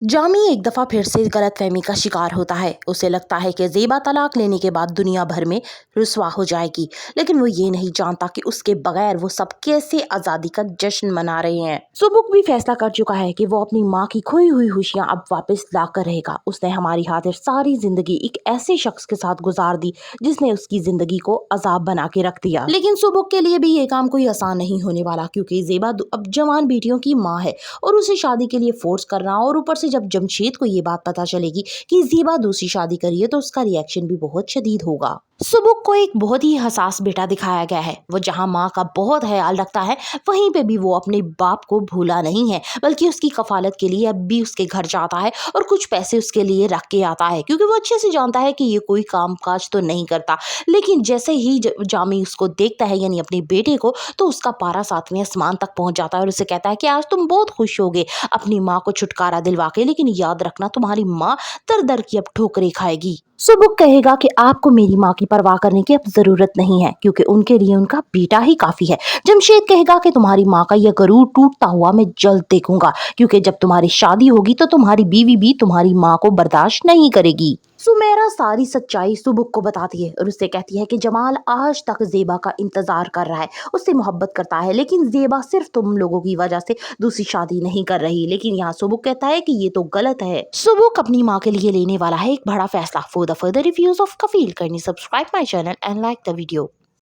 जामी एक दफा फिर से गलतफहमी का शिकार होता है। उसे लगता है कि ज़ेबा तलाक लेने के बाद दुनिया भर में रुसवा हो जाएगी, लेकिन वो ये नहीं जानता कि उसके बगैर वो सब कैसे आज़ादी का जश्न मना रहे हैं। सुबुक भी फैसला कर चुका है कि वो अपनी माँ की खोई हुई खुशियाँ अब वापस ला कर रहेगा। उसने हमारी खातिर सारी जिंदगी एक ऐसे शख्स के साथ गुजार दी जिसने उसकी जिंदगी को अजाब बना के रख दिया। लेकिन सुबुक के लिए भी ये काम कोई आसान नहीं होने वाला, क्योंकि ज़ेबा अब जवान बेटियों की माँ है और उसे शादी के लिए फोर्स करना, और ऊपर से जब जमशेद को ये बात पता चलेगी कि ज़ेबा दूसरी शादी करी है तो उसका रिएक्शन भी बहुत शदीद होगा। सुबुक को एक बहुत ही हसास बेटा दिखाया गया है। वो जहां माँ का बहुत ख्याल रखता है, वहीं पे भी वो अपने बाप को भूला नहीं है, बल्कि उसकी कफालत के लिए अब भी उसके घर जाता है और कुछ पैसे उसके लिए रख के आता है, क्योंकि वो अच्छे से जानता है कि ये कोई काम काज तो नहीं करता। लेकिन जैसे ही जामी उसको देखता है, यानी अपने बेटे को, तो उसका पारा सातवें आसमान तक पहुंच जाता है और उसे कहता है कि आज तुम बहुत खुश होगे अपनी माँ को छुटकारा दिलवा के, लेकिन याद रखना तुम्हारी माँ दर दर की अब ठोकरें खाएगी। सुबुक कहेगा कि आपको मेरी माँ की परवाह करने की अब जरूरत नहीं है, क्योंकि उनके लिए उनका बेटा ही काफी है। जमशेद कहेगा कि तुम्हारी माँ का यह गरूर टूटता हुआ मैं जल्द देखूंगा, क्योंकि जब तुम्हारी शादी होगी तो तुम्हारी बीवी भी तुम्हारी माँ को बर्दाश्त नहीं करेगी। सुमेरा सारी सच्चाई सुबुक को बताती है और उससे कहती है कि जमाल आज तक ज़ेबा का इंतजार कर रहा है, उससे मोहब्बत करता है, लेकिन ज़ेबा सिर्फ तुम लोगों की वजह से दूसरी शादी नहीं कर रही। लेकिन यहाँ सुबुक कहता है कि ये तो गलत है। सुबुक अपनी माँ के लिए लेने वाला है एक बड़ा फैसला। For the further reviews of Kafeel, करनी subscribe my channel and like the video.